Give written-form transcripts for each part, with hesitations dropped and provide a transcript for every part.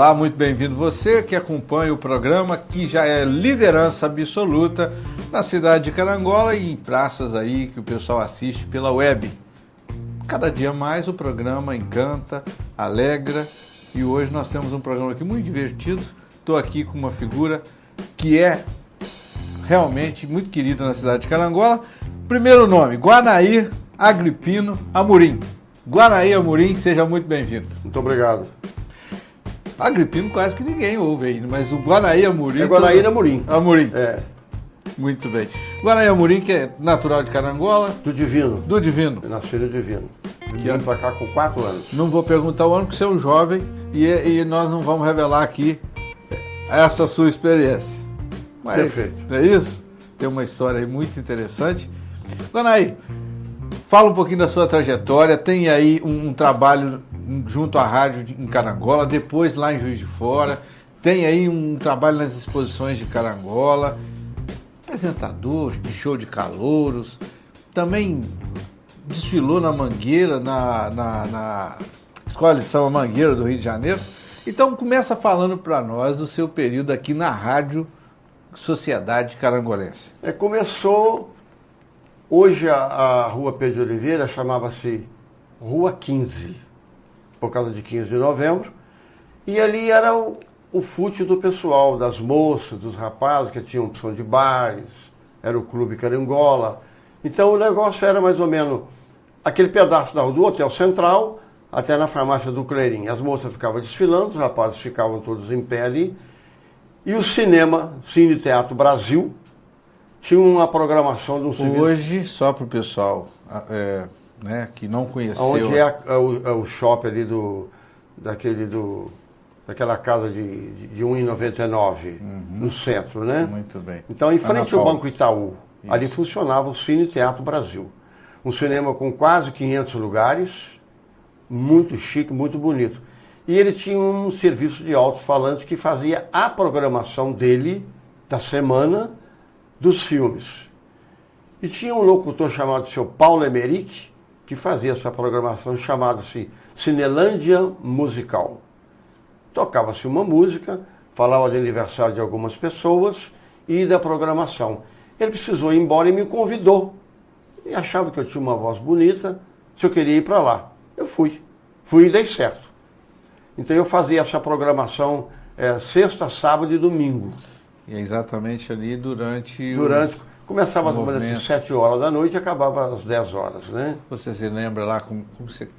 Olá, muito bem-vindo você que acompanha o programa, que já é liderança absoluta na cidade de Carangola e em praças aí que o pessoal assiste pela web. Cada dia mais o programa encanta, alegra e hoje nós temos um programa aqui muito divertido. Estou aqui com uma figura que é realmente muito querida na cidade de Carangola. Primeiro nome, Guanair Agripino Amorim. Guanair Amorim, seja muito bem-vindo. Muito obrigado. Agripino quase que ninguém ouve ainda, mas o Guanair Amorim... É Guanair Amorim. Amorim. É. Muito bem. Guanair Amorim, que é natural de Carangola. Do Divino. Do Divino. Eu nasci no Divino. Vim pra cá com 4 anos. Não vou perguntar o ano, porque você é um jovem e nós não vamos revelar aqui essa sua experiência. Mas, perfeito. Não é isso? Tem uma história aí muito interessante. Guanair, fala um pouquinho da sua trajetória. Tem aí um trabalho junto à rádio em Carangola, depois lá em Juiz de Fora. Tem aí um trabalho nas exposições de Carangola. Apresentador de show de calouros. Também desfilou na Mangueira, na Escola de Samba Mangueira do Rio de Janeiro. Então começa falando para nós do seu período aqui na Rádio Sociedade Carangolense. Começou, hoje a Rua Pedro de Oliveira chamava-se Rua 15, por causa de 15 de novembro, e ali era o fútil do pessoal, das moças, dos rapazes que tinham opção de bares, era o Clube Carangola. Então o negócio era mais ou menos aquele pedaço do Hotel Central até na farmácia do Cleirinho. As moças ficavam desfilando, os rapazes ficavam todos em pé ali. E o cinema, Cine Teatro Brasil, tinha uma programação de um serviço... Hoje, só para o pessoal que não conheceu... Onde é o shopping ali daquela casa de R$1,99, no centro, né? Muito bem. Então, em frente ao Banco Itaú, isso. Ali funcionava o Cine Teatro Brasil. Um cinema com quase 500 lugares, muito chique, muito bonito. E ele tinha um serviço de alto-falante que fazia a programação dele, da semana, dos filmes. E tinha um locutor chamado seu Paulo Emerick, que fazia essa programação chamada-se Cinelândia Musical. Tocava-se uma música, falava de aniversário de algumas pessoas e da programação. Ele precisou ir embora e me convidou. E achava que eu tinha uma voz bonita, se eu queria ir para lá. Eu fui. Fui e dei certo. Então eu fazia essa programação sexta, sábado e domingo. E é exatamente ali durante começava às 7 horas da noite e acabava às 10 horas, né? Você se lembra lá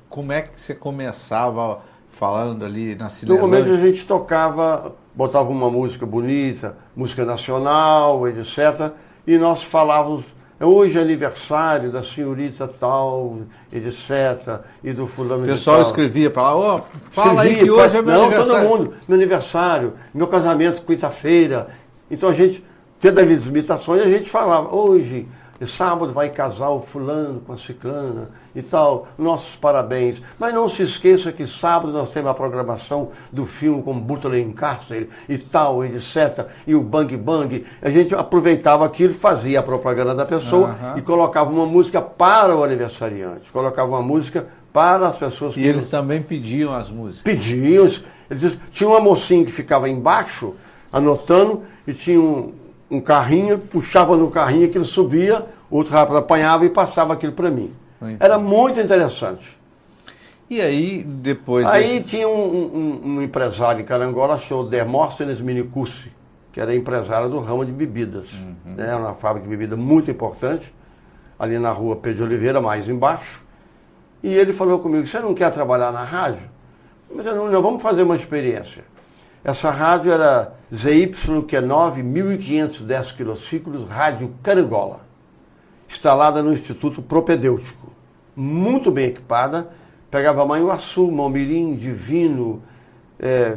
como é que você começava falando ali na Cinelândia? Normalmente a gente tocava, botava uma música bonita, música nacional, etc. E nós falávamos, hoje é aniversário da senhorita tal, etc. E do fulano de tal. O pessoal escrevia para lá, fala aí que hoje é meu aniversário. Não, todo mundo, meu aniversário, meu casamento quinta-feira. Então a gente, tendo as imitações, a gente falava, hoje, sábado vai casar o fulano com a ciclana e tal, nossos parabéns. Mas não se esqueça que sábado nós temos a programação do filme com Butler Lancaster e tal, etc. E o Bang Bang. A gente aproveitava aquilo, fazia a propaganda da pessoa e colocava uma música para o aniversariante, colocava uma música para as pessoas que... E eles também pediam as músicas? Pediam. Tinha uma mocinha que ficava embaixo, anotando, e tinha um carrinho, puxava no carrinho, aquilo subia, outro rapaz apanhava e passava aquilo para mim. Era muito interessante. E aí, depois... Aí tinha um empresário em Carangola, achou Demóstenes Minicucci, que era empresário do ramo de bebidas. Né? Uma fábrica de bebida muito importante, ali na rua Pedro de Oliveira, mais embaixo. E ele falou comigo, você não quer trabalhar na rádio? Mas eu não, vamos fazer uma experiência. Essa rádio era ZYQ9, 1510 quilociclos, Rádio Carangola, instalada no Instituto Propedêutico, muito bem equipada, pegava Manhuaçu, Malmirim, Divino,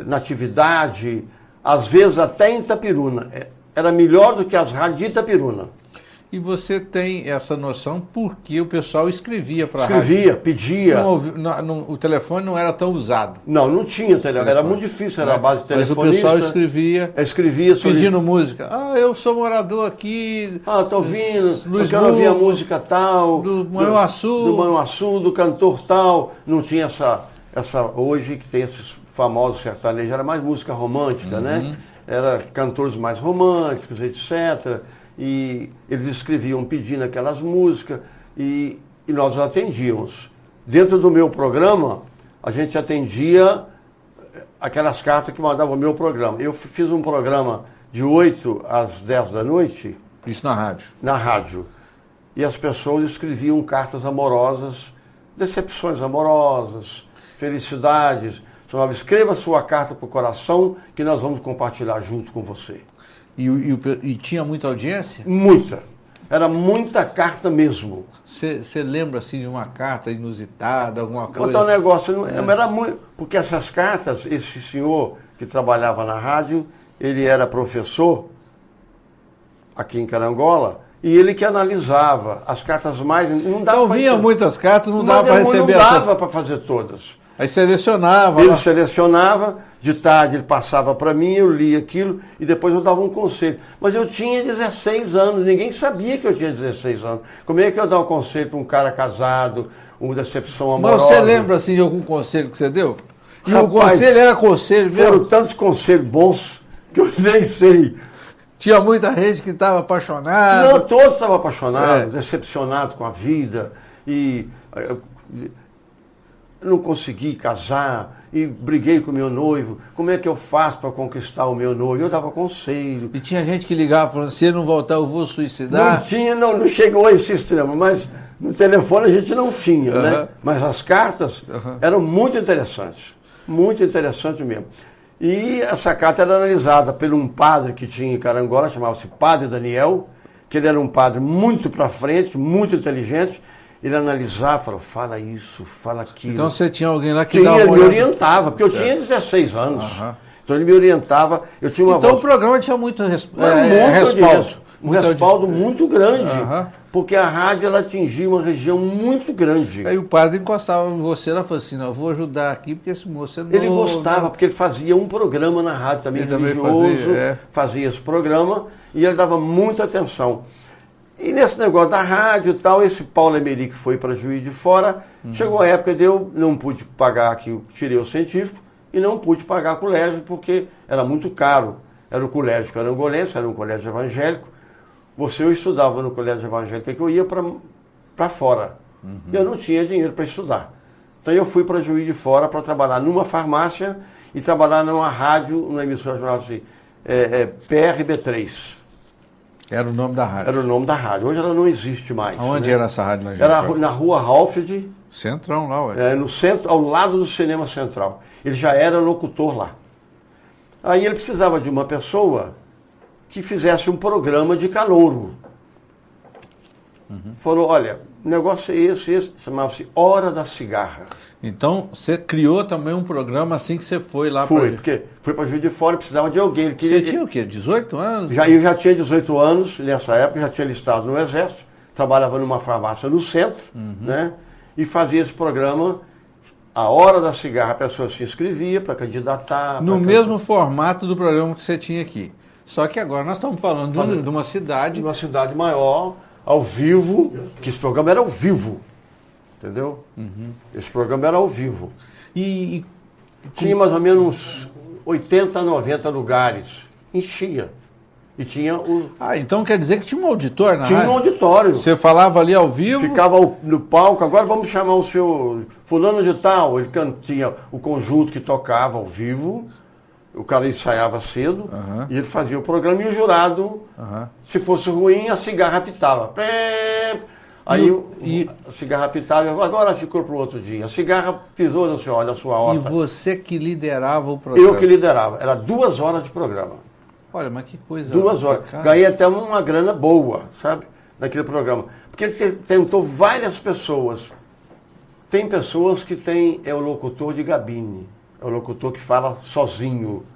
Natividade, às vezes até em Itapiruna. Era melhor do que as rádios de Itapiruna. E você tem essa noção porque o pessoal escrevia para a rádio? Escrevia, pedia. O telefone não era tão usado. Não tinha telefone. Era muito difícil, era a base de telefonista. Mas o pessoal escrevia pedindo música. Eu sou morador aqui. Tô ouvindo, eu quero ouvir a música tal. Do Manhuaçu. Do Manhuaçu, do cantor tal. Não tinha essa hoje que tem esses famoso sertanejo, era mais música romântica, né? Era cantores mais românticos, etc. E eles escreviam pedindo aquelas músicas e nós atendíamos. Dentro do meu programa, a gente atendia aquelas cartas que mandavam o meu programa. Eu fiz um programa de 8 às 10 da noite. Isso na rádio? Na rádio. E as pessoas escreviam cartas amorosas, decepções amorosas, felicidades. Chamava, escreva sua carta para o coração que nós vamos compartilhar junto com você. E tinha muita audiência? Muita. Era muita carta mesmo. Você lembra assim de uma carta inusitada, alguma Vou coisa? contar um negócio, era muito. Porque essas cartas, esse senhor que trabalhava na rádio, ele era professor aqui em Carangola, e ele que analisava as cartas mais. Não dava então vinha muitas cartas, não dava para receber. Não dava para fazer todas. Aí selecionava. Ele selecionava, de tarde ele passava para mim, eu lia aquilo e depois eu dava um conselho. Mas eu tinha 16 anos, ninguém sabia que eu tinha 16 anos. Como é que eu dava um conselho para um cara casado, uma decepção amorosa? Mas você lembra assim de algum conselho que você deu? E Rapaz, o conselho era conselho mesmo? Foram tantos conselhos bons que eu nem sei. Tinha muita gente que estava apaixonada. Não, todos estavam apaixonados, decepcionados com a vida e não consegui casar e briguei com o meu noivo. Como é que eu faço para conquistar o meu noivo? Eu dava conselho. E tinha gente que ligava falando, se ele não voltar eu vou suicidar. Não chegou a esse extremo, mas no telefone a gente não tinha, né? Mas as cartas eram muito interessantes mesmo. E essa carta era analisada por um padre que tinha em Carangola, chamava-se Padre Daniel, que ele era um padre muito para frente, muito inteligente. Ele analisava, falou, fala isso, fala aquilo. Então você tinha alguém lá que dava ele uma me olhada. orientava, porque eu tinha 16 anos. Então ele me orientava, eu tinha uma Então voz... o programa tinha muito respaldo. Um respaldo muito grande, porque a rádio ela atingia uma região muito grande. Aí o padre encostava em você, ela falou assim, não, eu vou ajudar aqui, porque esse moço... Ele gostava, porque ele fazia um programa na rádio também, ele religioso, também fazia esse programa, e ele dava muita atenção. E nesse negócio da rádio e tal, esse Paulo Emery que foi para Juiz de Fora, chegou a época de eu não pude pagar aqui, eu tirei o científico, e não pude pagar colégio, porque era muito caro. Era o colégio carangolense, era um colégio evangélico. Eu estudava no colégio evangélico, que eu ia para fora. E eu não tinha dinheiro para estudar. Então eu fui para Juiz de Fora para trabalhar numa farmácia e trabalhar numa rádio, numa emissora chamada assim, PRB3. Era o nome da rádio. Era o nome da rádio. Hoje ela não existe mais. Onde era essa rádio? Era na rua Halford. Centrão lá, ué. No centro, ao lado do Cinema Central. Ele já era locutor lá. Aí ele precisava de uma pessoa que fizesse um programa de calouro. Falou, olha, o negócio é esse, chamava-se Hora da Cigarra. Então, você criou também um programa assim que você foi lá para... porque fui para Juiz de Fora e precisava de alguém. Ele queria... Você tinha o quê? 18 anos? Eu já tinha 18 anos nessa época, já tinha listado no Exército, trabalhava numa farmácia no centro, né? E fazia esse programa, a Hora da Cigarra, a pessoa se inscrevia para candidatar. No mesmo formato do programa que você tinha aqui. Só que agora nós estamos falando de uma cidade... De uma cidade maior, ao vivo, que esse programa era ao vivo. Entendeu? Esse programa era ao vivo. Tinha mais ou menos uns 80, 90 lugares. Enchia. E tinha o... então quer dizer que tinha um auditório na rádio? Tinha um auditório. Você falava ali ao vivo? Ficava no palco, agora vamos chamar o seu fulano de tal. Ele tinha o conjunto que tocava ao vivo, o cara ensaiava cedo, e ele fazia o programa e o jurado, se fosse ruim, a cigarra apitava. Aí a cigarra apitava, agora ficou para o outro dia. A cigarra pisou no seu, olha a sua horta. E você que liderava o programa? Eu que liderava. Era 2 horas de programa. Olha, mas que coisa... 2 horas. Ganhei até uma grana boa, sabe? Naquele programa. Porque ele tentou várias pessoas. Tem pessoas que é o locutor de gabine. É o locutor que fala sozinho.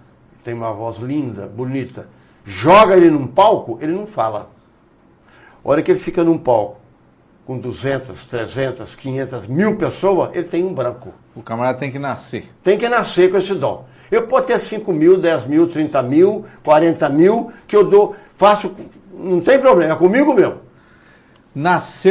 Tem uma voz linda, bonita. Joga ele num palco, ele não fala. A hora que ele fica num palco, com 200, 300, 500, 1000 pessoas, ele tem um branco. O camarada tem que nascer. Tem que nascer com esse dom. Eu posso ter 5 mil, 10 mil, 30 mil, 40 mil, que eu dou, faço, não tem problema, é comigo mesmo. Nasci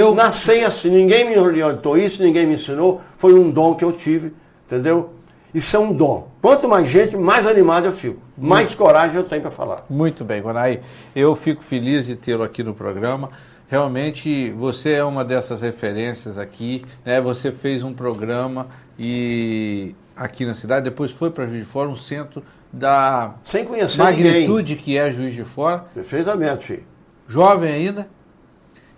assim, ninguém me orientou isso, ninguém me ensinou, foi um dom que eu tive, entendeu? Isso é um dom. Quanto mais gente, mais animado eu fico. Mais coragem eu tenho para falar. Muito bem, Guanaí. Eu fico feliz de tê-lo aqui no programa. Realmente, você é uma dessas referências aqui, né? Você fez um programa aqui na cidade, depois foi para Juiz de Fora, um centro da Sem conhecer magnitude ninguém. que é Juiz de Fora. Perfeitamente. Jovem ainda.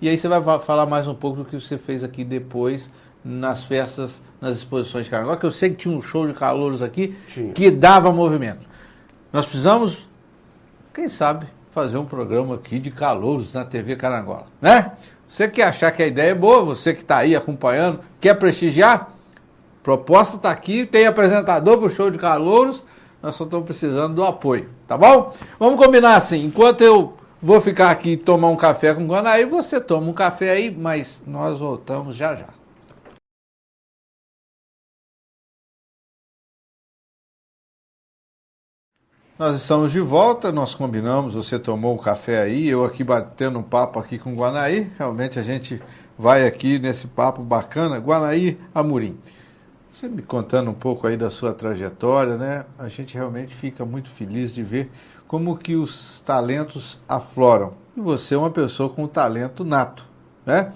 E aí você vai falar mais um pouco do que você fez aqui depois, nas festas, nas exposições de carnaval, que eu sei que tinha um show de calouros aqui que dava movimento. Nós precisamos, quem sabe, fazer um programa aqui de calouros na TV Carangola, né? Você que achar que a ideia é boa, você que está aí acompanhando, quer prestigiar, proposta está aqui, tem apresentador para o show de calouros, nós só estamos precisando do apoio, tá bom? Vamos combinar assim, enquanto eu vou ficar aqui e tomar um café com o Guanaí, você toma um café aí, mas nós voltamos já já. Nós estamos de volta, nós combinamos, você tomou um café aí, eu aqui batendo um papo aqui com o Guanaí, realmente a gente vai aqui nesse papo bacana. Guanaí Amorim, você me contando um pouco aí da sua trajetória, né? A gente realmente fica muito feliz de ver como que os talentos afloram. E você é uma pessoa com talento nato, né?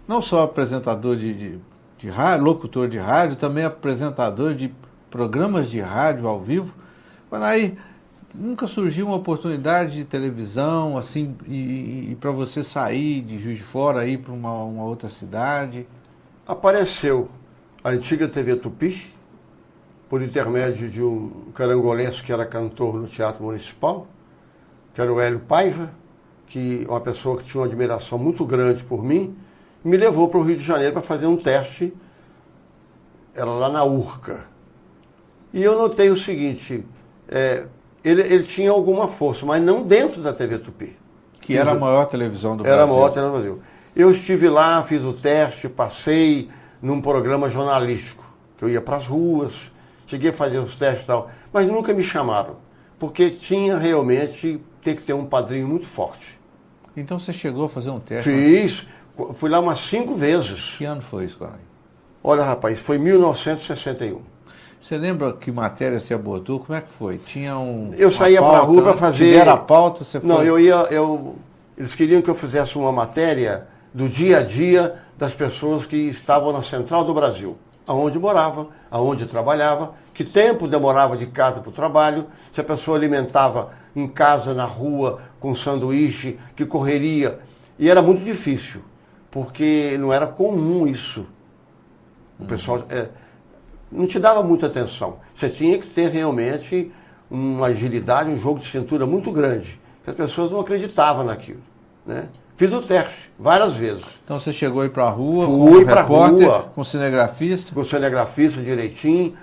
Não só apresentador de rádio, locutor de rádio, também apresentador de programas de rádio ao vivo. Guanaí, nunca surgiu uma oportunidade de televisão, assim, e para você sair de Juiz de Fora, ir para uma outra cidade? Apareceu a antiga TV Tupi, por intermédio de um carangolense que era cantor no Teatro Municipal, que era o Hélio Paiva, que uma pessoa que tinha uma admiração muito grande por mim, me levou para o Rio de Janeiro para fazer um teste, era lá na Urca. E eu notei o seguinte, ele tinha alguma força, mas não dentro da TV Tupi. Que era a maior televisão do Brasil. Era a maior televisão do Brasil. Eu estive lá, fiz o teste, passei num programa jornalístico, que eu ia para as ruas, cheguei a fazer os testes e tal, mas nunca me chamaram, porque tinha realmente, tem que ter um padrinho muito forte. Então você chegou a fazer um teste? Fiz, fui lá umas 5 vezes. Que ano foi isso, Guanaí? Olha, rapaz, foi 1961. Você lembra que matéria você abordou? Como é que foi? Tinha um. Eu saía para a rua para fazer. Tiveram a pauta, você foi? Não, eles queriam que eu fizesse uma matéria do dia a dia das pessoas que estavam na Central do Brasil, aonde morava, aonde trabalhava, que tempo demorava de casa para o trabalho, se a pessoa alimentava em casa, na rua, com sanduíche, que correria. E era muito difícil, porque não era comum isso. O pessoal não te dava muita atenção. Você tinha que ter realmente uma agilidade, um jogo de cintura muito grande. As pessoas não acreditavam naquilo, né? Fiz o teste várias vezes. Então você chegou aí para a rua, fui para a rua, com cinegrafista? Com cinegrafista direitinho,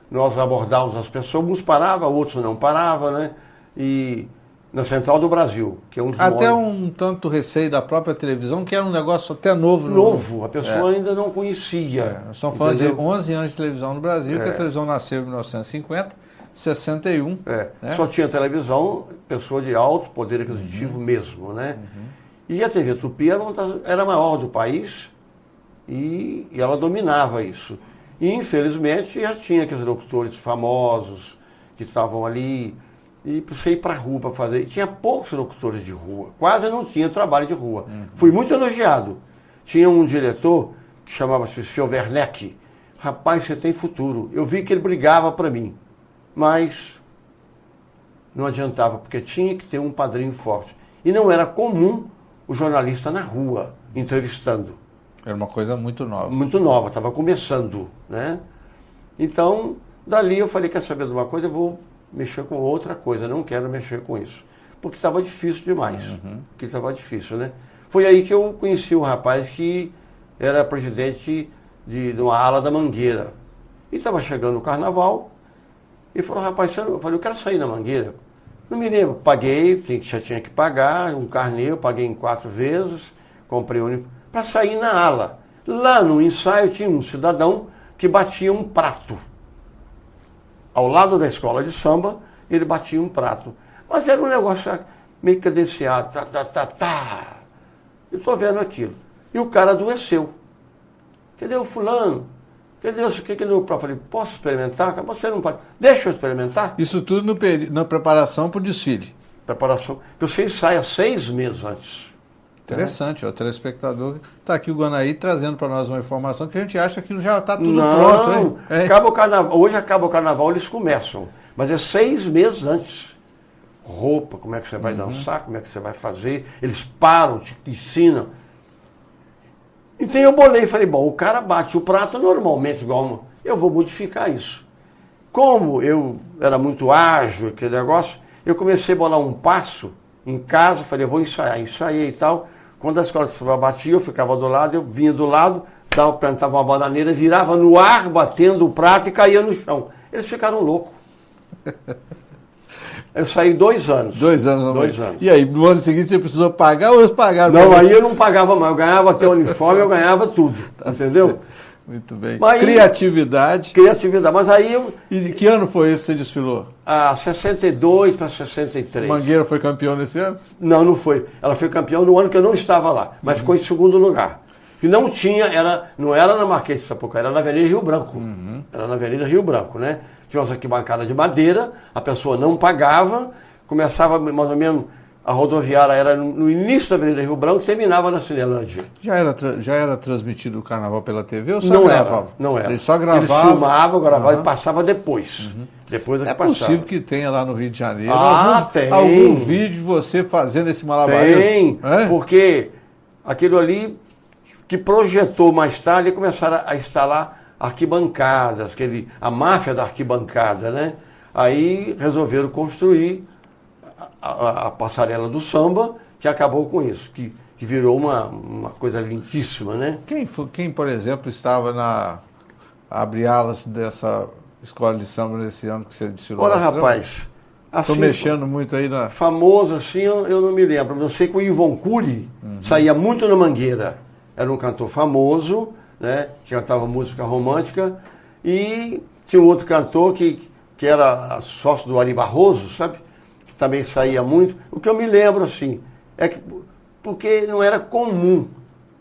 nós abordávamos as pessoas, uns paravam, outros não paravam, né? E na Central do Brasil, que é um dos até maiores... um tanto receio da própria televisão, que era um negócio até novo. Novo, a pessoa ainda não conhecia. Nós estamos falando de 11 anos de televisão no Brasil, que a televisão nasceu em 1950, 61. Né? Só tinha televisão, pessoa de alto poder aquisitivo mesmo, né? E a TV Tupi era a maior do país e ela dominava isso. E, infelizmente, já tinha aqueles locutores famosos que estavam ali e você ir para a rua para fazer. E tinha poucos locutores de rua, quase não tinha trabalho de rua. Fui muito elogiado. Tinha um diretor que chamava-se Sr. Werneck. Rapaz, você tem futuro. Eu vi que ele brigava para mim, mas não adiantava, porque tinha que ter um padrinho forte. E não era comum o jornalista na rua, entrevistando. Era uma coisa muito nova. Muito nova, estava começando, né? Então, dali eu falei, quer saber de uma coisa? Eu vou mexer com outra coisa, não quero mexer com isso. Porque estava difícil demais. Porque estava difícil, né? Foi aí que eu conheci um rapaz que era presidente de uma ala da Mangueira. E estava chegando o carnaval, e falou, rapaz, eu falei, eu quero sair na Mangueira. Não me lembro, paguei, já tinha que pagar, um carnê, eu paguei em 4 vezes, comprei o uniforme, para sair na ala. Lá no ensaio tinha um cidadão que batia um prato. Ao lado da escola de samba, ele batia um prato. Mas era um negócio meio cadenciado, Eu estou vendo aquilo. E o cara adoeceu. Entendeu? Fulano, O que ele olhou para mim? Eu falei, posso experimentar? Você não pode. Deixa eu experimentar. Isso tudo na preparação para o desfile. Preparação. Eu sei ensaia 6 meses antes. Interessante, o telespectador está aqui o Gonaí trazendo para nós uma informação que a gente acha que aquilo já está tudo pronto. Hein? Acaba o carnaval, hoje acaba o carnaval, eles começam. Mas é 6 meses antes. Roupa, como é que você vai dançar, como é que você vai fazer. Eles param, te ensinam. Então eu bolei e falei, bom, o cara bate o prato normalmente igual eu vou modificar isso. Como eu era muito ágil, aquele negócio, eu comecei a bolar um passo em casa, falei, eu vou ensaiar, ensaiei e tal. Quando a escola de samba batia, eu ficava do lado, eu vinha do lado, plantava uma bananeira, virava no ar, batendo o prato e caía no chão. Eles ficaram loucos. Eu saí 2 anos. 2 anos. 2 anos. E aí, no ano seguinte você precisou pagar ou eles pagaram? Não, aí eu não pagava mais. Eu ganhava até o uniforme, eu ganhava tudo. Tá, entendeu? Certo. Muito bem. Mas criatividade. Criatividade. Mas aí eu... E que ano foi esse que você desfilou? 62 para 63. Mangueira foi campeão nesse ano? Não, não foi. Ela foi campeã no ano que eu não estava lá, mas ficou em segundo lugar. Que não tinha, não era na Marquês de Sapucaí, era na Avenida Rio Branco. Era na Avenida Rio Branco, né? Tinha uma arquibancada de madeira, a pessoa não pagava, começava mais ou menos, a rodoviária era no início da Avenida Rio Branco e terminava na Cinelândia. Já era transmitido o carnaval pela TV ou só não gravava? Não era. Ele só gravava? Ele filmava, gravava e passava depois. Depois é que passava. É possível que tenha lá no Rio de Janeiro tem. algum vídeo de você fazendo esse malabarismo? Tem, porque aquilo ali que projetou mais tarde e começaram a instalar arquibancadas, a máfia da arquibancada, né? Aí resolveram construir a passarela do samba, que acabou com isso, que virou uma coisa lindíssima, né? Quem, por exemplo, estava na abre-alas dessa escola de samba nesse ano que você desfilou? Ora, rapaz, estou mexendo muito aí na... Famoso assim, eu não me lembro, mas eu sei que o Ivon Cury saía muito na Mangueira. Era um cantor famoso, né, que cantava música romântica, e tinha um outro cantor que era sócio do Ari Barroso, sabe? Que também saía muito. O que eu me lembro, assim, é que porque não era comum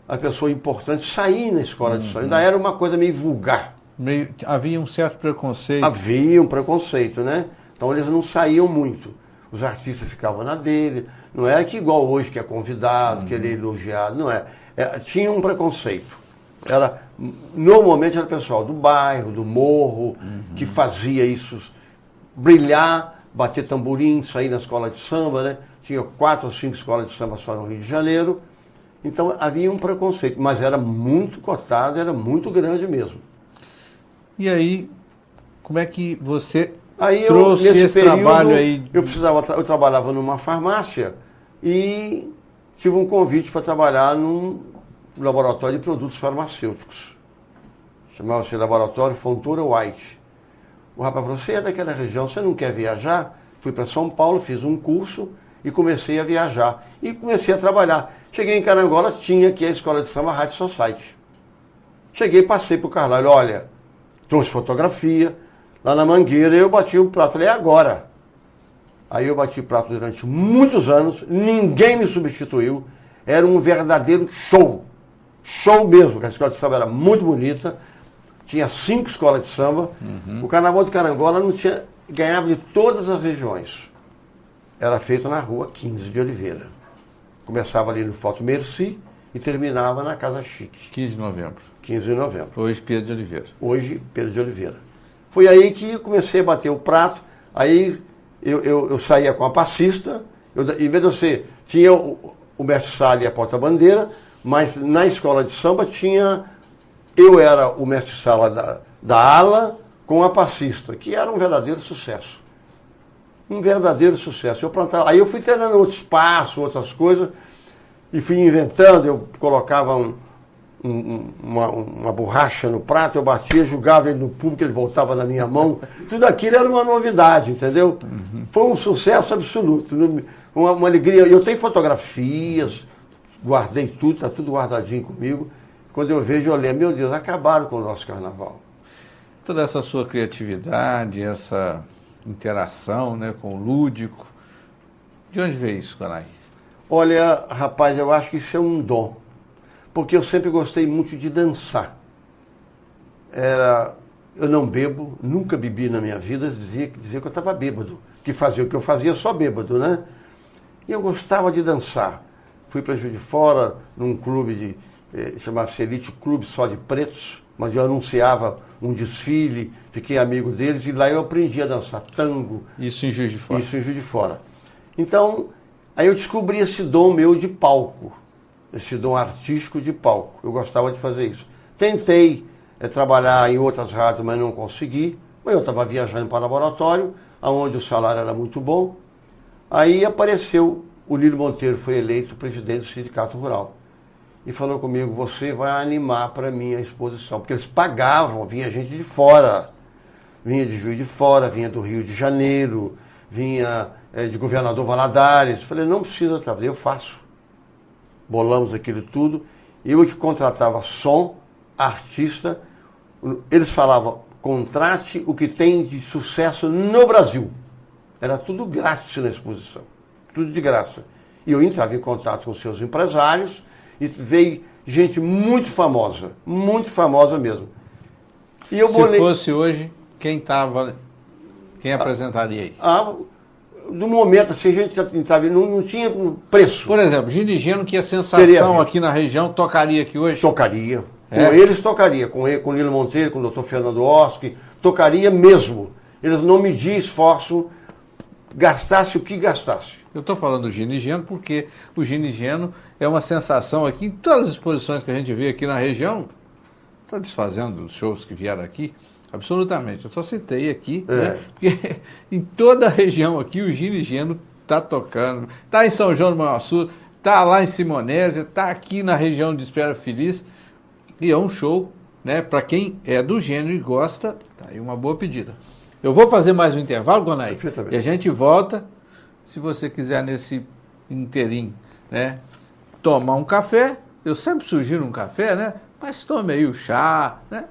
a pessoa importante sair na escola de samba, ainda era uma coisa meio vulgar. Havia um certo preconceito. Havia um preconceito, né? Então eles não saíam muito. Os artistas ficavam na dele. Não era que igual hoje, que é convidado, que ele é elogiado, não é. Tinha um preconceito. Normalmente era o pessoal do bairro, do morro, que fazia isso, brilhar, bater tamborim, sair na escola de samba, né? Tinha 4 ou 5 escolas de samba só no Rio de Janeiro. Então havia um preconceito, mas era muito cotado, era muito grande mesmo. E aí, como é que você aí trouxe esse período, trabalho aí? Eu trabalhava numa farmácia e tive um convite para trabalhar num laboratório de produtos farmacêuticos. Chamava-se Laboratório Fontoura White. O rapaz falou, você é daquela região, você não quer viajar? Fui para São Paulo, fiz um curso e comecei a viajar. E comecei a trabalhar. Cheguei em Carangola, tinha aqui a escola de samba Rádio Society. Cheguei, passei para o Carvalho, olha, trouxe fotografia. Lá na Mangueira eu bati o prato, falei, é agora. Aí eu bati o prato durante muitos anos, ninguém me substituiu. Era um verdadeiro show. Show mesmo, porque a escola de samba era muito bonita. Tinha 5 escolas de samba. O Carnaval de Carangola não tinha, ganhava de todas as regiões. Era feito na rua 15 de Oliveira. Começava ali no Foto Merci e terminava na Casa Chique. 15 de novembro. 15 de novembro. Hoje, Pedro de Oliveira. Hoje, Pedro de Oliveira. Foi aí que eu comecei a bater o prato. Aí eu saía com a passista. Em vez de você... Tinha o mestre-sala e a porta-bandeira, mas na escola de samba tinha... Eu era o mestre-sala da ala com a passista, que era um verdadeiro sucesso. Um verdadeiro sucesso. Aí eu fui treinando outro espaço, outras coisas, e fui inventando. Eu colocava uma borracha no prato, eu batia, jogava ele no público, ele voltava na minha mão. Tudo aquilo era uma novidade, entendeu? Foi um sucesso absoluto, uma alegria. Eu tenho fotografias, guardei tudo, está tudo guardadinho comigo. Quando eu vejo, eu lembro, meu Deus, acabaram com o nosso carnaval. Toda essa sua criatividade, essa interação, né, com o lúdico, de onde veio isso, Gonaí? Olha, rapaz, eu acho que isso é um dom. Porque eu sempre gostei muito de dançar. eu não bebo, nunca bebi na minha vida, dizia que eu estava bêbado, que fazia o que eu fazia só bêbado, né? E eu gostava de dançar. Fui para Juiz de Fora, num clube chamava-se Elite Clube, só de pretos, mas eu anunciava um desfile, fiquei amigo deles e lá eu aprendi a dançar tango. Isso em Juiz de Fora? Isso em Juiz de Fora. Então, aí eu descobri esse dom meu de palco, esse dom artístico de palco. Eu gostava de fazer isso. Tentei trabalhar em outras rádios, mas não consegui. Mas eu estava viajando para o laboratório, onde o salário era muito bom. Aí apareceu, o Lírio Monteiro foi eleito presidente do Sindicato Rural. E falou comigo, você vai animar para mim a exposição. Porque eles pagavam, vinha gente de fora. Vinha de Juiz de Fora, vinha do Rio de Janeiro, vinha de Governador Valadares. Falei, não precisa trazer, eu faço. Bolamos aquilo tudo. Eu que contratava som, artista. Eles falavam, contrate o que tem de sucesso no Brasil. Era tudo grátis na exposição, tudo de graça. E eu entrava em contato com seus empresários e veio gente muito famosa mesmo. E eu Se fosse hoje, quem apresentaria aí? Do momento, assim, a gente entrava, não tinha preço. Por exemplo, Gino e Geno, que é sensação aqui na região, tocaria aqui hoje? Tocaria. Com eles tocaria, com o Lírio Monteiro, com o Dr. Fernando Oski, tocaria mesmo. Eles não mediam esforço, gastasse o que gastasse. Eu estou falando do Gino e Geno porque o Gino e Geno é uma sensação aqui, em todas as exposições que a gente vê aqui na região, estou desfazendo os shows que vieram aqui, absolutamente. Eu só citei aqui, né? Porque em toda a região aqui o Gino e Geno está tocando, está em São João do Manhuaçu, está lá em Simonésia, está aqui na região de Espera Feliz. E é um show, né? Para quem é do gênero e gosta, tá aí uma boa pedida. Eu vou fazer mais um intervalo, Gonaí, e a gente volta. Se você quiser nesse inteirinho, né, tomar um café, eu sempre sugiro um café, né? Mas tome aí o chá, né?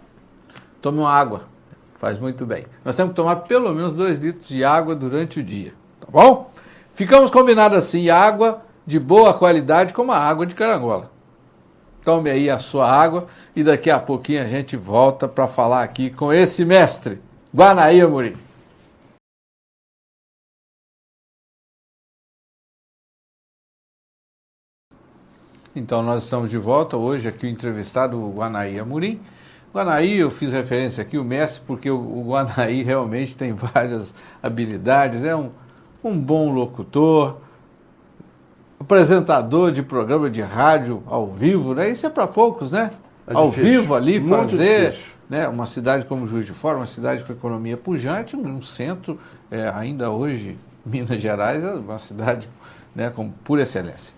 Tome uma água, faz muito bem. Nós temos que tomar pelo menos 2 litros de água durante o dia, tá bom? Ficamos combinados assim, água de boa qualidade como a água de Carangola. Tome aí a sua água e daqui a pouquinho a gente volta para falar aqui com esse mestre, Gonaí Amorim. Então nós estamos de volta, hoje aqui o entrevistado, o Gonaí Amorim. Gonaí, eu fiz referência aqui, o mestre, porque o Gonaí realmente tem várias habilidades, é um bom locutor, apresentador de programa de rádio ao vivo, né? Isso é para poucos, né? Ao vivo ali, fazer, né? Uma cidade como Juiz de Fora, uma cidade com economia pujante, um centro, ainda hoje, Minas Gerais, é uma cidade, né, com pura excelência.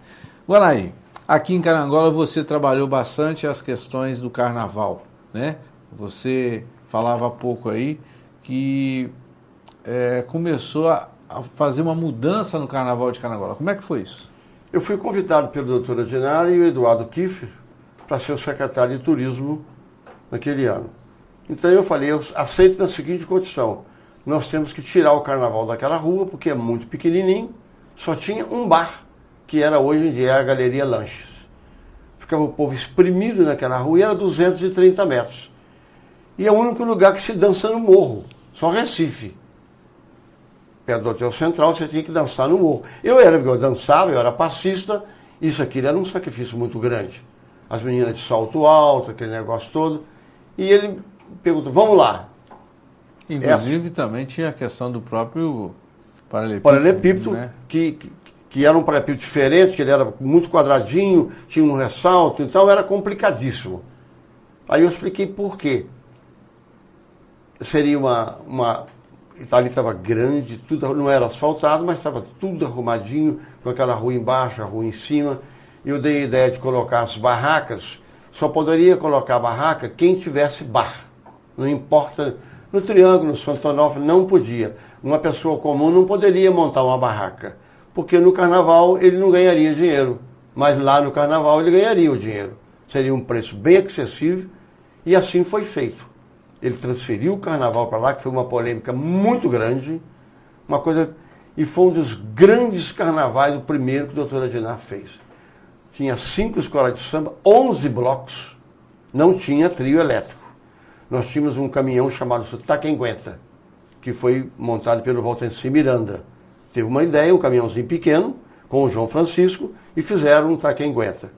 Gonaí, aqui em Carangola você trabalhou bastante as questões do carnaval, né? Você falava há pouco aí que começou a fazer uma mudança no carnaval de Carangola. Como é que foi isso? Eu fui convidado pelo Dr. Adinari e o Eduardo Kiffer para ser o secretário de turismo naquele ano. Então eu falei, eu aceito na seguinte condição, nós temos que tirar o carnaval daquela rua, porque é muito pequenininho, só tinha um bar, que era hoje em dia a Galeria Lanches. Ficava o povo espremido naquela rua e era 230 metros. E é o único lugar que se dança no morro, só Recife. Perto do Hotel Central, você tinha que dançar no morro. Eu dançava, eu era passista, isso aqui era um sacrifício muito grande. As meninas de salto alto, aquele negócio todo. E ele perguntou, vamos lá. Inclusive também tinha a questão do próprio paralelepípedo, né? que era um paralelepípedo diferente, que ele era muito quadradinho, tinha um ressalto, então era complicadíssimo. Aí eu expliquei por quê. Seria ali estava grande, tudo não era asfaltado, mas estava tudo arrumadinho, com aquela rua embaixo, a rua em cima. Eu dei a ideia de colocar as barracas, só poderia colocar a barraca quem tivesse bar. Não importa, no Triângulo, no Santo Onofre, não podia. Uma pessoa comum não poderia montar uma barraca, porque no carnaval ele não ganharia dinheiro, mas lá no carnaval ele ganharia o dinheiro. Seria um preço bem acessível e assim foi feito. Ele transferiu o carnaval para lá, que foi uma polêmica muito grande, uma coisa, e foi um dos grandes carnavais, o primeiro que o Dr. Adinari fez. Tinha 5 escolas de samba, 11 blocos, não tinha trio elétrico. nós tínhamos um caminhão chamado Taquenguenta, que foi montado pelo Valtenci Miranda. Teve uma ideia, um caminhãozinho pequeno, com o João Francisco, e fizeram um Taquenguenta.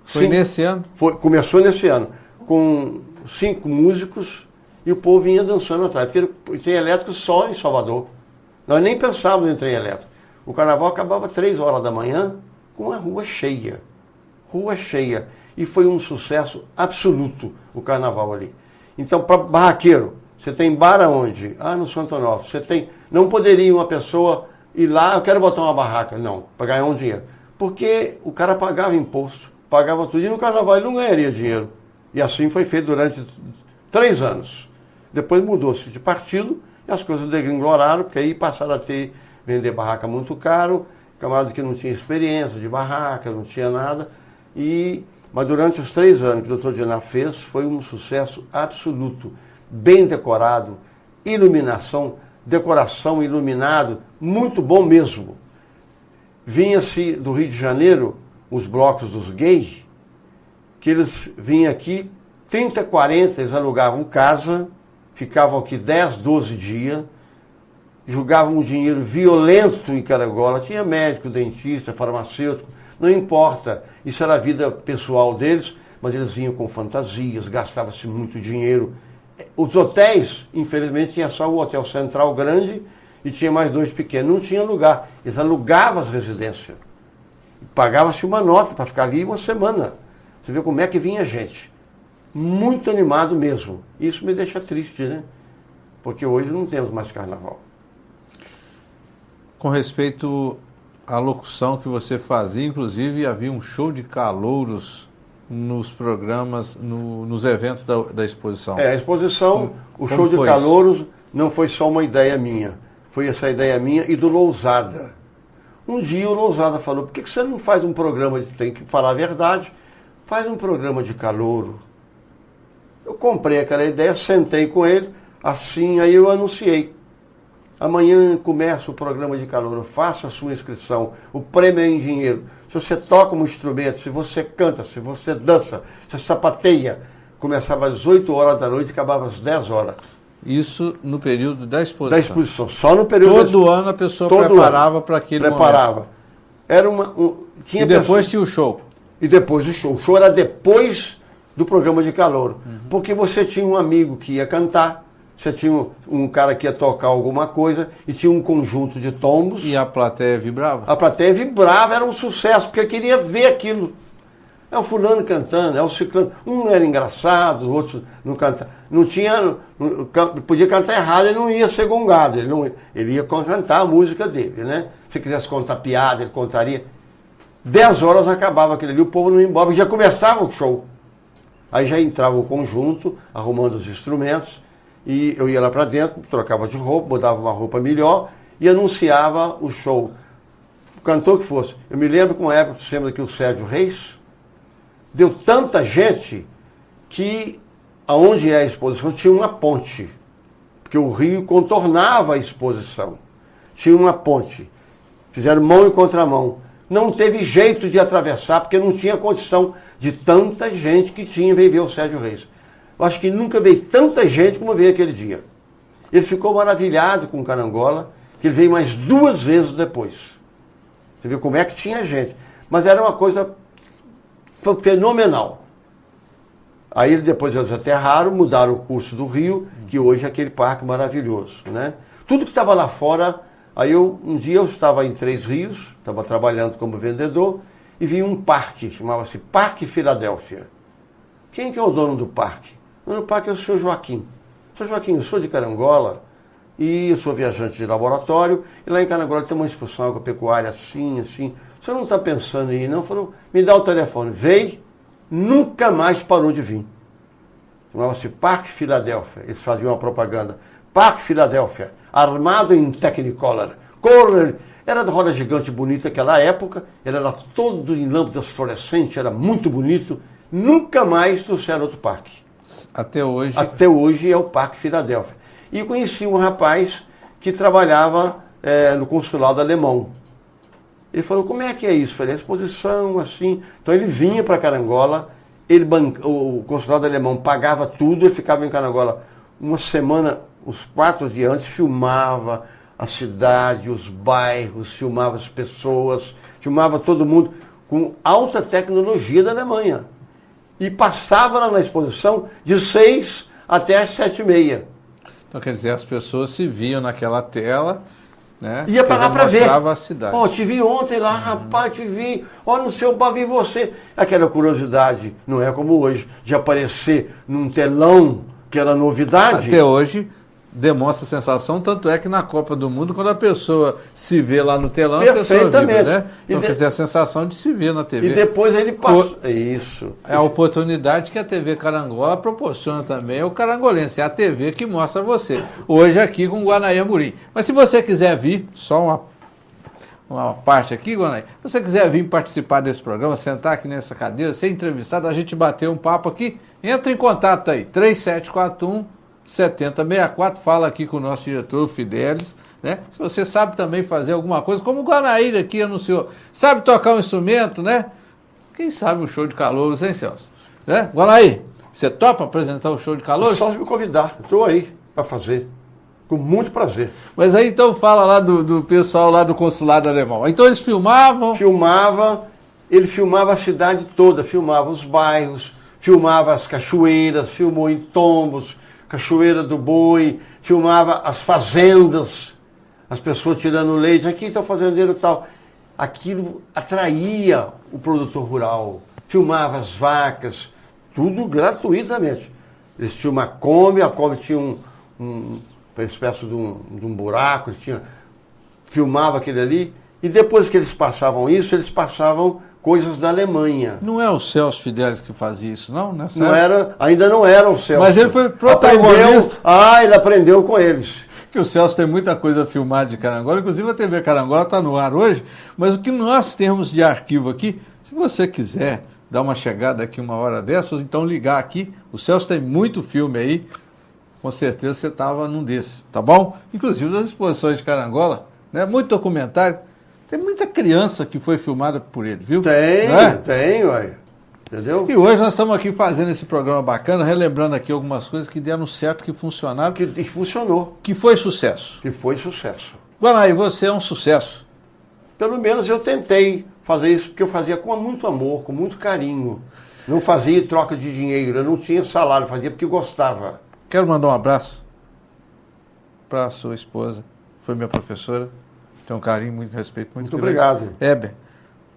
Foi nesse ano? Começou nesse ano, com 5 músicos, e o povo vinha dançando atrás, porque o trem elétrico só em Salvador. Nós nem pensávamos em trem elétrico. O carnaval acabava 3 horas da manhã, com a rua cheia. Rua cheia. E foi um sucesso absoluto o carnaval ali. Então, para barraqueiro, você tem bar aonde? Ah, no Santo Onofre. Você tem... Não poderia uma pessoa ir lá, eu quero botar uma barraca. Não, para ganhar um dinheiro. Porque o cara pagava imposto, pagava tudo. E no carnaval ele não ganharia dinheiro. E assim foi feito durante 3 anos. Depois mudou-se de partido e as coisas degringolaram, porque aí passaram a vender barraca muito caro, camarada que não tinha experiência de barraca, não tinha nada. Mas durante os 3 anos que o Dr. Diná fez, foi um sucesso absoluto. Bem decorado, iluminação, decoração, iluminado, muito bom mesmo. Vinha-se do Rio de Janeiro, os blocos dos gays, que eles vinham aqui, 30, 40, eles alugavam casa, ficavam aqui 10, 12 dias, jogavam um dinheiro violento em Carangola, tinha médico, dentista, farmacêutico, não importa, isso era a vida pessoal deles, mas eles vinham com fantasias, gastava-se muito dinheiro. Os hotéis, infelizmente, tinha só o Hotel Central grande e tinha mais 2 pequenos, não tinha lugar, eles alugavam as residências, pagava-se uma nota para ficar ali 1 semana. Você vê como é que vinha gente. Muito animado mesmo. Isso me deixa triste, né? Porque hoje não temos mais carnaval. Com respeito à locução que você fazia, inclusive havia um show de calouros nos programas, nos eventos da exposição. A exposição, o show de calouros não foi só uma ideia minha. Foi essa ideia minha e do Lousada. Um dia o Lousada falou, por que você não faz um programa, tem que falar a verdade, faz um programa de calouro. Eu comprei aquela ideia, sentei com ele, assim, aí eu anunciei. Amanhã começa o programa de calouro, faça a sua inscrição, o prêmio é em dinheiro. Se você toca um instrumento, se você canta, se você dança, se você sapateia, começava às 8 horas da noite e acabava às 10 horas. Isso no período da exposição? Da exposição, só no período da exposição. Todo ano a pessoa preparava para aquele momento? Preparava. Era e depois tinha o show? E depois o show. O show era depois do programa de calouro. Porque você tinha um amigo que ia cantar, você tinha um cara que ia tocar alguma coisa e tinha um conjunto de tombos. E a plateia vibrava? A plateia vibrava, era um sucesso, porque queria ver aquilo. É o fulano cantando, é o ciclano. Um era engraçado, o outro não cantava. Não tinha, podia cantar errado, ele não ia ser gongado, ele ia cantar a música dele, né? Se quisesse contar piada, ele contaria. 10 horas acabava aquele ali, o povo não ia embora, já começava o show. Aí já entrava o conjunto, arrumando os instrumentos, e eu ia lá para dentro, trocava de roupa, mudava uma roupa melhor e anunciava o show. O cantor que fosse. Eu me lembro que uma época, você lembra que o Sérgio Reis deu tanta gente que aonde é a exposição tinha uma ponte, porque o rio contornava a exposição. Tinha uma ponte. Fizeram mão e contramão. Não teve jeito de atravessar, porque não tinha condição de tanta gente que tinha veio ver o Sérgio Reis. Eu acho que nunca veio tanta gente como veio aquele dia. Ele ficou maravilhado com Carangola, que ele veio mais 2 vezes depois. Você viu como é que tinha gente. Mas era uma coisa fenomenal. Aí depois eles aterraram, mudaram o curso do rio, que hoje é aquele parque maravilhoso, né? Tudo que estava lá fora, aí um dia eu estava em 3 Rios, estava trabalhando como vendedor, e vi um parque, chamava-se Parque Filadélfia. Quem que é o dono do parque? O dono do parque é o senhor Joaquim. Senhor Joaquim, eu sou de Carangola, e eu sou viajante de laboratório, e lá em Carangola tem uma exposição agropecuária assim, assim. O senhor não está pensando em ir, não? Falou, me dá o telefone. Veio, nunca mais parou de vir. Chamava-se Parque Filadélfia. Eles faziam uma propaganda. Parque Filadélfia, armado em Technicolor. Cor, era da roda gigante bonita naquela época, ele era todo em lâmpadas fluorescentes, era muito bonito. Nunca mais trouxeram outro parque. Até hoje? Até hoje é o Parque Filadélfia. E conheci um rapaz que trabalhava no consulado alemão. Ele falou, como é que é isso? Eu falei, exposição, assim. Então ele vinha para Carangola o consulado alemão pagava tudo, ele ficava em Canagola uma semana, uns 4 dias antes, filmava a cidade, os bairros, filmava as pessoas, filmava todo mundo com alta tecnologia da Alemanha. E passava lá na exposição de 6 até as 7h30. Então, quer dizer, as pessoas se viam naquela tela, né? Ia para lá para ver. Mostrava a cidade. Ó, te vi ontem lá, rapaz, te vi. Ó, no seu bar vi você. Aquela curiosidade, não é como hoje, de aparecer num telão, que era novidade. Até hoje demonstra sensação, tanto é que na Copa do Mundo, quando a pessoa se vê lá no telão, a pessoa vibra, né? Então, quer dizer, a sensação de se ver na TV. E depois ele passa. Isso. É a oportunidade que a TV Carangola proporciona também ao carangolense. É a TV que mostra você. Hoje aqui com o Guanaí Amorim. Mas se você quiser vir, só uma parte aqui, Guanaí, se você quiser vir participar desse programa, sentar aqui nessa cadeira, ser entrevistado, a gente bater um papo aqui, entra em contato aí, 3741-7064, fala aqui com o nosso diretor Fidelis, né? Se você sabe também fazer alguma coisa, como o Guanaí aqui anunciou, sabe tocar um instrumento, né? Quem sabe um show de calouros, hein, Celso? Né? Guanaí, você topa apresentar um show de calouros? Só me convidar, estou aí para fazer, com muito prazer. Mas aí então fala lá do pessoal lá do consulado alemão. Então eles filmavam? Ele filmava a cidade toda, filmava os bairros, filmava as cachoeiras, filmou em Tombos, Cachoeira do Boi, filmava as fazendas, as pessoas tirando leite, aqui está o fazendeiro e tal. Aquilo atraía o produtor rural, filmava as vacas, tudo gratuitamente. Eles tinham uma Kombi, a Kombi tinha uma espécie de um buraco, filmava aquele ali, e depois que eles passavam isso, eles passavam coisas da Alemanha. Não é o Celso Fidelis que fazia isso, não? Não era, ainda não era o Celso. Mas ele foi protagonista. Ele aprendeu com eles. Que o Celso tem muita coisa filmada de Carangola, inclusive a TV Carangola está no ar hoje, mas o que nós temos de arquivo aqui, se você quiser dar uma chegada aqui uma hora dessas, então ligar aqui, o Celso tem muito filme aí, com certeza você estava num desses, tá bom? Inclusive das exposições de Carangola, né? Muito documentário, tem muita criança que foi filmada por ele, viu? Tem, ué. Entendeu? E hoje nós estamos aqui fazendo esse programa bacana, relembrando aqui algumas coisas que deram certo, que funcionaram. Que funcionou. Que foi sucesso. Que foi sucesso. Guanaí, você é um sucesso. Pelo menos eu tentei fazer isso, porque eu fazia com muito amor, com muito carinho. Não fazia em troca de dinheiro, eu não tinha salário, fazia porque gostava. Quero mandar um abraço para a sua esposa, foi minha professora, tem um carinho, muito respeito, muito grande. Obrigado. Heber,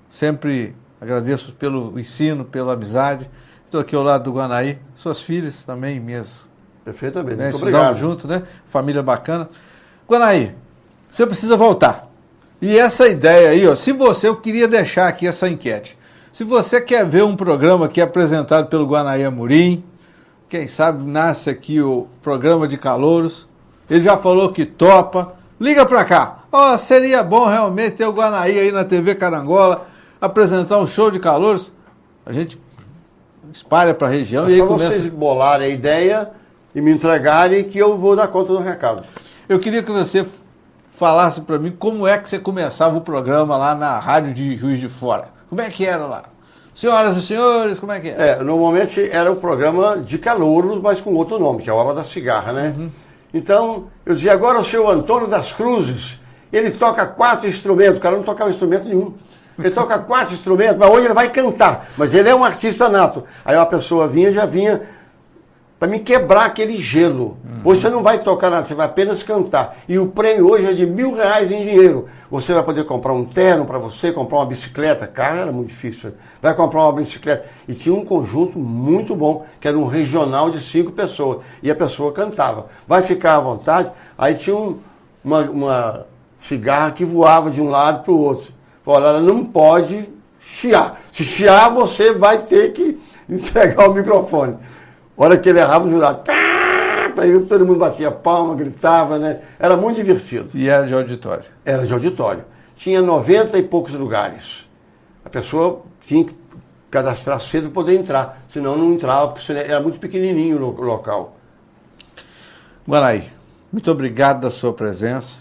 sempre agradeço pelo ensino, pela amizade. Estou aqui ao lado do Guanaí, suas filhas também, minhas. Perfeitamente, né, muito estudamos obrigado. junto, né? Família bacana. Guanaí, você precisa voltar. E essa ideia aí, ó, eu queria deixar aqui essa enquete. Se você quer ver um programa aqui apresentado pelo Guanaí Amorim, quem sabe nasce aqui o programa de calouros, ele já falou que topa, liga pra cá. Ó, seria bom realmente ter o Guanaí aí na TV Carangola, apresentar um show de calouros, a gente espalha para a região e aí começa. Vocês bolarem a ideia e me entregarem que eu vou dar conta do recado. Eu queria que você falasse para mim como é que você começava o programa lá na rádio de Juiz de Fora. Como é que era lá? Senhoras e senhores, como é que é? Normalmente era o programa de calouros, mas com outro nome, que é a Hora da Cigarra, né? Uhum. Então, eu dizia, agora o seu Antônio das Cruzes, ele toca 4 instrumentos, o cara não tocava instrumento nenhum. Ele toca 4 instrumentos, mas hoje ele vai cantar. Mas ele é um artista nato. Aí uma pessoa já vinha para me quebrar aquele gelo. Hoje você não vai tocar nada, você vai apenas cantar. E o prêmio hoje é de R$1.000 em dinheiro. Você vai poder comprar um terno para você, comprar uma bicicleta. Carro era muito difícil. Vai comprar uma bicicleta. E tinha um conjunto muito bom, que era um regional de 5 pessoas. E a pessoa cantava. Vai ficar à vontade. Aí tinha uma cigarra que voava de um lado para o outro. Olha, ela não pode chiar. Se chiar, você vai ter que entregar o microfone. A hora que ele errava, o jurado... Aí todo mundo batia palma, gritava, né? Era muito divertido. E era de auditório? Era de auditório. Tinha 90 e poucos lugares. A pessoa tinha que cadastrar cedo para poder entrar. Senão não entrava, porque era muito pequenininho o local. Guanaí, muito obrigado da sua presença.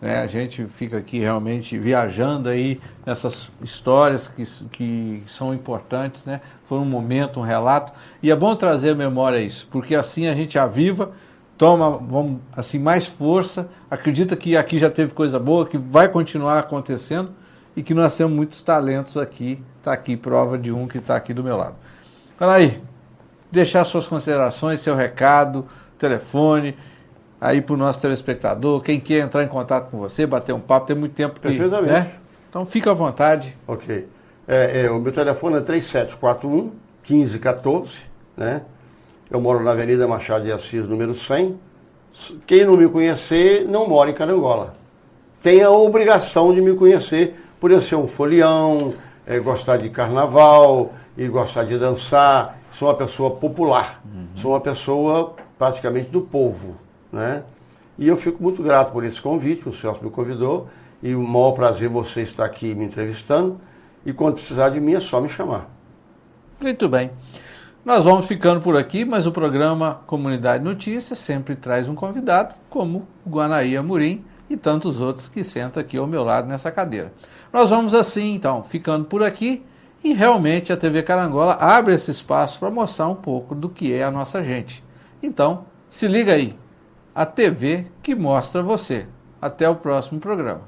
né? A gente fica aqui realmente viajando aí nessas histórias que são importantes, né? Foi um momento, um relato, e é bom trazer à memória isso, porque assim a gente aviva, vamos, assim, mais força, acredita que aqui já teve coisa boa, que vai continuar acontecendo e que nós temos muitos talentos aqui. Está aqui prova de um que está aqui do meu lado. Olha aí, deixar suas considerações, seu recado, telefone, aí para o nosso telespectador, quem quer entrar em contato com você, bater um papo, tem muito tempo que... Perfeitamente. Né? Então fica à vontade. Ok. O meu telefone é 3741-1514, né? Eu moro na Avenida Machado de Assis, número 100. Quem não me conhecer, não mora em Carangola. Tem a obrigação de me conhecer por eu ser um folião, gostar de carnaval e gostar de dançar. Sou uma pessoa popular, sou uma pessoa praticamente do povo, né? E eu fico muito grato por esse convite, o Celso me convidou, e o maior prazer você estar aqui me entrevistando, e quando precisar de mim é só me chamar. Muito bem. Nós vamos ficando por aqui, mas o programa Comunidade Notícias sempre traz um convidado, como o Guanaí Amorim e tantos outros que sentam aqui ao meu lado nessa cadeira. Nós vamos assim, então, ficando por aqui, e realmente a TV Carangola abre esse espaço para mostrar um pouco do que é a nossa gente. Então, se liga aí, a TV que mostra você. Até o próximo programa.